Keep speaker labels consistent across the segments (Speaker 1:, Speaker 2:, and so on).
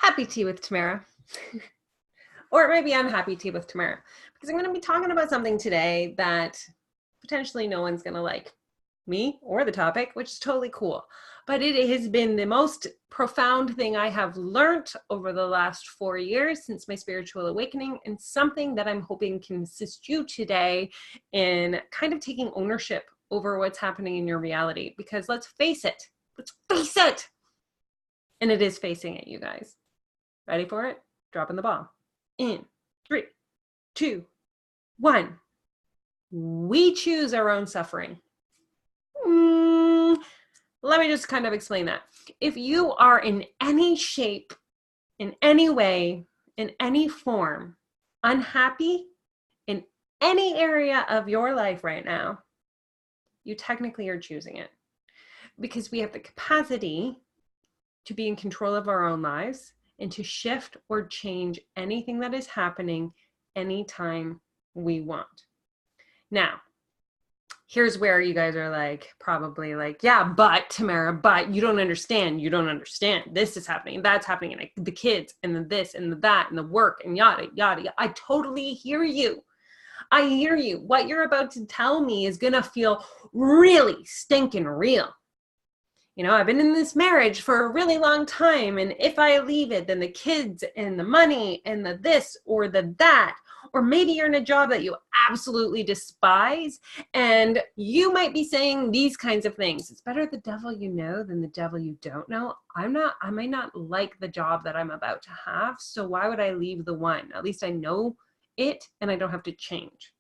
Speaker 1: happy tea with Tamara. Or it might be unhappy tea with Tamara. Because I'm going to be talking about something today that potentially no one's going to like, me or the topic, which is totally cool. But it has been the most profound thing I have learned over the last 4 years since my spiritual awakening, and something that I'm hoping can assist you today in kind of taking ownership over what's happening in your reality. Because let's face it, and it is facing it, you guys. Ready for it? Dropping the ball. In 3, 2, 1. We choose our own suffering. Let me just kind of explain that. If you are in any shape, in any way, in any form, unhappy in any area of your life right now, you technically are choosing it. Because we have the capacity to be in control of our own lives and to shift or change anything that is happening anytime we want. Now, here's where you guys are like, probably like, yeah, but Tamara, but you don't understand. You don't understand. This is happening, that's happening, and the kids, and the this, and the that, and the work, and yada, yada, yada. I totally hear you. I hear you. What you're about to tell me is going to feel really stinking real. You know, I've been in this marriage for a really long time, and if I leave it, then the kids and the money and the this or the that, or maybe you're in a job that you absolutely despise, and you might be saying these kinds of things. It's better the devil you know than the devil you don't know. I might not like the job that I'm about to have, so why would I leave the one? At least I know it, and I don't have to change.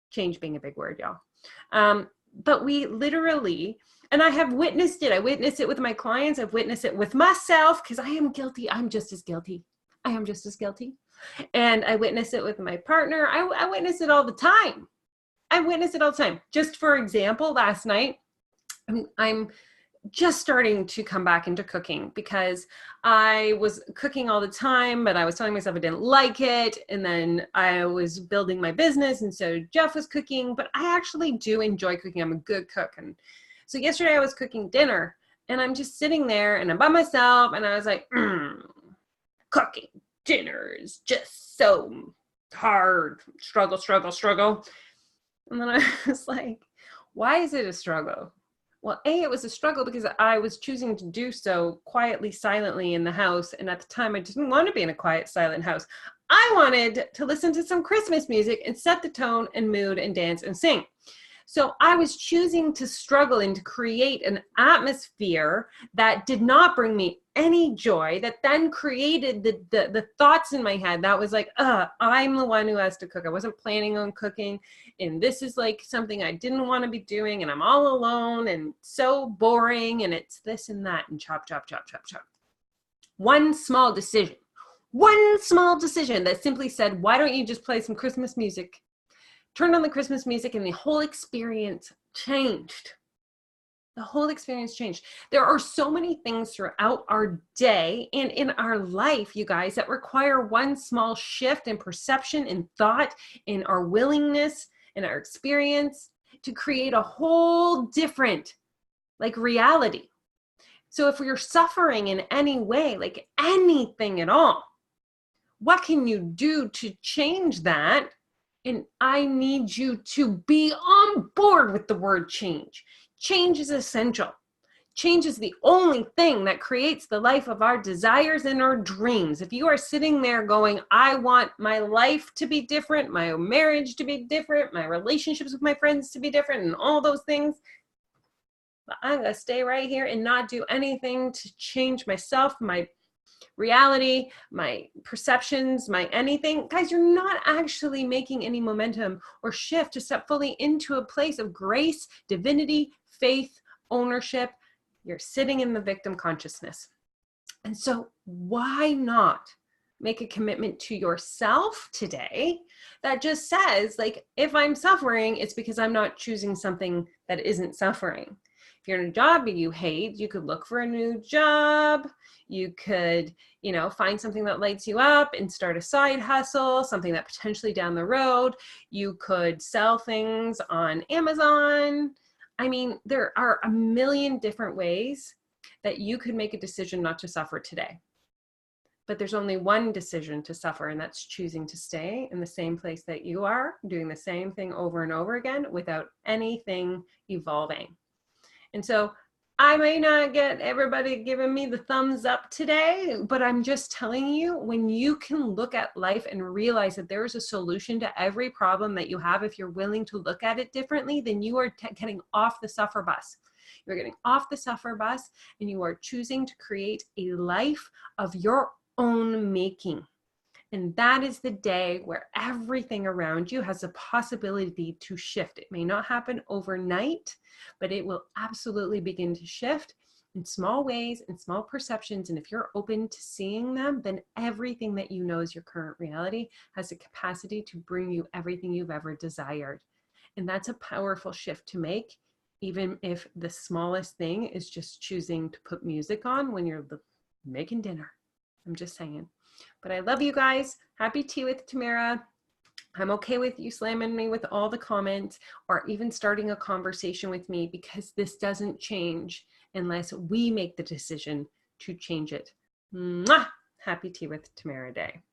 Speaker 1: Change being a big word, y'all. But we literally, and I have witnessed it. I witness it with my clients. I've witnessed it with myself because I am guilty. I'm just as guilty. I am just as guilty. And I witness it with my partner. I witness it all the time. I witness it all the time. Just for example, last night, I'm just starting to come back into cooking because I was cooking all the time, but I was telling myself I didn't like it. And then I was building my business, and so Jeff was cooking, but I actually do enjoy cooking. I'm a good cook. And so yesterday I was cooking dinner, and I'm just sitting there and I'm by myself, and I was like, cooking dinner is just so hard. Struggle. And then I was like, why is it a struggle? Well, it was a struggle because I was choosing to do so quietly, silently in the house. And at the time, I didn't want to be in a quiet, silent house. I wanted to listen to some Christmas music and set the tone and mood and dance and sing. So I was choosing to struggle and to create an atmosphere that did not bring me any joy, that then created the thoughts in my head that was like, I'm the one who has to cook. I wasn't planning on cooking, and this is like something I didn't want to be doing, and I'm all alone and so boring, and it's this and that, and chop. One small decision that simply said, why don't you just play some Christmas music? Turned on the Christmas music, and the whole experience changed. The whole experience changed. There are so many things throughout our day and in our life, you guys, that require one small shift in perception, in thought, in our willingness, in our experience to create a whole different reality. So if you're suffering in any way, like anything at all, what can you do to change that? And I need you to be on board with the word change. Change is essential. Change is the only thing that creates the life of our desires and our dreams. If you are sitting there going, I want my life to be different, my marriage to be different, my relationships with my friends to be different, and all those things, but I'm going to stay right here and not do anything to change myself, my reality, my perceptions, my anything. Guys, you're not actually making any momentum or shift to step fully into a place of grace, divinity, faith, ownership. You're sitting in the victim consciousness. And so why not make a commitment to yourself today that just says, like, if I'm suffering, it's because I'm not choosing something that isn't suffering. If you're in a job you hate, you could look for a new job. You could, find something that lights you up and start a side hustle, something that potentially down the road, you could sell things on Amazon. I mean, there are a million different ways that you could make a decision not to suffer today. But there's only one decision to suffer, and that's choosing to stay in the same place that you are, doing the same thing over and over again without anything evolving. And so I may not get everybody giving me the thumbs up today, but I'm just telling you, when you can look at life and realize that there is a solution to every problem that you have, if you're willing to look at it differently, then you are getting off the suffer bus. You're getting off the suffer bus and you are choosing to create a life of your own making. And that is the day where everything around you has a possibility to shift. It may not happen overnight, but it will absolutely begin to shift in small ways and small perceptions. And if you're open to seeing them, then everything that you know is your current reality has the capacity to bring you everything you've ever desired. And that's a powerful shift to make, even if the smallest thing is just choosing to put music on when you're making dinner. I'm just saying. But I love you guys. Happy tea with Tamara. I'm okay with you slamming me with all the comments or even starting a conversation with me, because this doesn't change unless we make the decision to change it. Mwah! Happy tea with Tamara day.